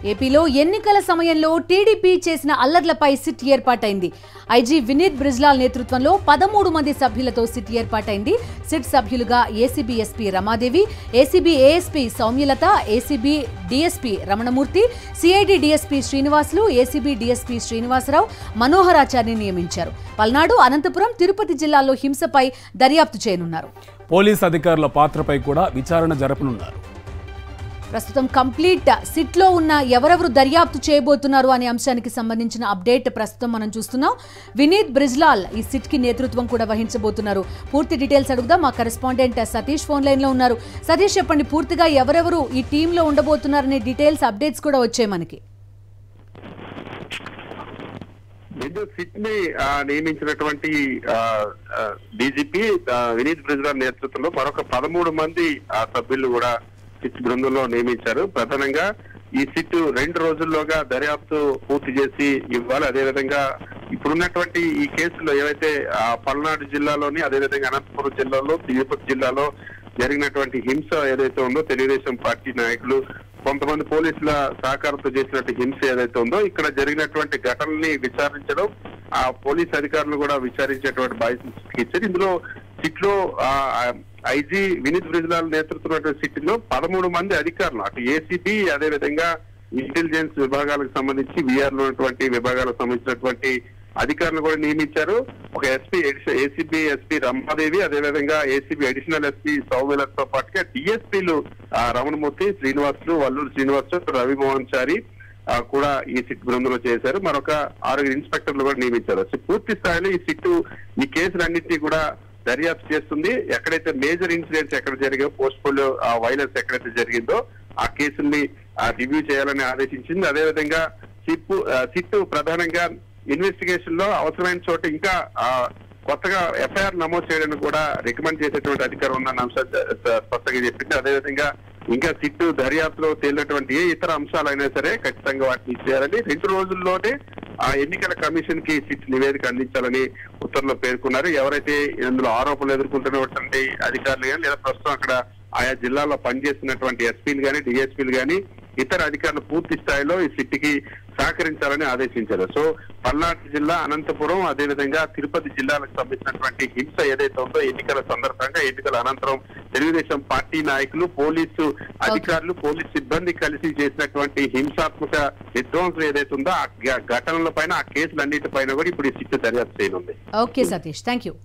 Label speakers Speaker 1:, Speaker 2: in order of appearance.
Speaker 1: ఏపీలో ఎన్నికల సమయంలో టీడీపీ చేసిన అల్లర్లపై సిట్ ఏర్పాటైంది. ఐజీ వినీత్ బ్రిజ్లాల్ నేతృత్వంలో 13 మంది సభ్యులతో సిట్ ఏర్పాటైంది. సిట్ సభ్యులుగా ACB SP Ramadevi, ACB ASP Soumyalatha, ACB DSP Ramanamurthy, CID DSP Srinivasulu, ACB DSP Srinivasarao, మనోహరాచార్యని నియమించారు. పల్నాడు, అనంతపురం, తిరుపతి జిల్లాల్లో హింసపై దర్యాప్తు చేయనున్నారు.
Speaker 2: పోలీస్ అధికారుల పాత్రపై కూడా విచారణ జరపనున్నారు.
Speaker 1: ప్రస్తుతం కంప్లీట్ సిట్ లో ఉన్న ఎవరెవరు దర్యాప్తు చేయబోతున్నారు అనే అంశానికి సంబంధించిన అప్డేట్ ప్రస్తుతం మనం చూస్తున్నాం. వినీత్ బ్రిజ్లాల్ ఈ సిట్ కి నేతృత్వం కూడా వహించబోతున్నారు. పూర్తి డీటెయిల్స్ అడుగుదాం. మా కరెస్పాండెంట్ సతీష్ ఫోన్ లైన్ లో ఉన్నారు. సతీష్, చెప్పండి, పూర్తిగా ఎవరెవరు ఈ టీమ్ లో ఉండబోతున్నారనే డీటెయిల్స్ అప్డేట్స్ కూడా వచ్చాయి మనకి.
Speaker 3: సిట్ ని నియమించినటువంటి డీజీపీ వినీత్ బ్రిజ్లాల్ నేతృత్వంలో మరొక 13 మంది సభ్యులు కూడా సిట్ బృందంలో నియమించారు. ప్రధానంగా ఈ సిట్ 2 రోజుల్లోగా దర్యాప్తు పూర్తి చేసి ఇవ్వాలి. అదేవిధంగా ఇప్పుడున్నటువంటి ఈ కేసులో ఏవైతే పల్నాడు జిల్లాలోని, అదేవిధంగా అనంతపురం జిల్లాలో, తిరుపతి జిల్లాలో జరిగినటువంటి హింస ఏదైతే ఉందో, తెలుగుదేశం పార్టీ నాయకులు కొంతమంది పోలీసుల సహకారంతో చేసినట్టు హింస ఏదైతే ఉందో, ఇక్కడ జరిగినటువంటి ఘటనల్ని విచారించడం, ఆ పోలీస్ అధికారులు కూడా విచారించేటువంటి బాధ్యత ఇచ్చారు. ఇందులో సిట్ లో ఐజీ వినీత్ బ్రిజ్లాల్ నేతృత్వం సిట్ లో 13 మంది అధికారులు, అటు ఏసీబీ, అదేవిధంగా ఇంటెలిజెన్స్ విభాగాలకు సంబంధించి విఆర్ లో ఉన్నటువంటి విభాగాలకు సంబంధించినటువంటి అధికారులు కూడా నియమించారు. ఒక ఏసీబీ ఎస్పీ రమాదేవి, అదేవిధంగా ఏసీబీ అడిషనల్ ఎస్పీ సౌమ్యలతో పాటుగా డిఎస్పీలు రమణమూర్తి, శ్రీనివాసులు, వల్లూరు శ్రీనివాసులు, రవిమోహన్ చారి కూడా ఈ సిట్ బృందంలో చేశారు. మరొక 6 ఇన్స్పెక్టర్లు కూడా నియమించారు. పూర్తి స్థాయిలో ఈ సిట్ ఈ కేసులన్నింటినీ కూడా దర్యాప్తు చేస్తుంది. ఎక్కడైతే మేజర్ ఇన్సిడెంట్స్ ఎక్కడ జరిగాయో, పోస్ట్ పోలియో వైలెన్స్ ఎక్కడైతే జరిగిందో ఆ కేసుల్ని రివ్యూ చేయాలని ఆదేశించింది. అదేవిధంగా సిట్ ప్రధానంగా ఇన్వెస్టిగేషన్ లో అవసరమైన చోట ఇంకా కొత్తగా ఎఫ్ఐఆర్ నమోదు చేయడానికి కూడా రికమెండ్ చేసేటువంటి అధికారం ఉందన్న అంశాన్ని స్పష్టంగా చెప్పింది. అదేవిధంగా ఇంకా సిట్ దర్యాప్తులో తేలినటువంటి ఏ ఇతర అంశాలైనా సరే ఖచ్చితంగా వాటిని చేయాలని 2 రోజుల్లోనే ఎన్నికల కమిషన్ కి సిట్ నివేదిక అందించాలని ఉత్తర్వులో పేర్కొన్నారు. ఎవరైతే ఇందులో ఆరోపణలు ఎదుర్కొంటున్నటువంటి అధికారులు కానీ, లేదా ప్రస్తుతం అక్కడ ఆయా జిల్లాలో పనిచేస్తున్నటువంటి ఎస్పీలు కానీ, డిఎస్పీలు కానీ, ఇతర అధికారులు పూర్తి స్థాయిలో ఈ సిట్ కి సహకరించాలని ఆదేశించారు. సో పల్నాడు జిల్లా, అనంతపురం, అదేవిధంగా తిరుపతి జిల్లాలకు సంబంధించినటువంటి హింస ఏదైతే ఉందో, ఎన్నికల సందర్భంగా, ఎన్నికల అనంతరం తెలుగుదేశం పార్టీ నాయకులు, పోలీసు అధికారులు, పోలీసు సిబ్బంది కలిసి చేసినటువంటి హింసాత్మక విధ్వంసం ఏదైతే ఉందో ఆ ఘటనల పైన, ఆ కేసులన్నిటిపైన కూడా ఇప్పుడు ఈ సిట్ దర్యాప్తు చేయనుంది.
Speaker 1: Okay Satish, thank you.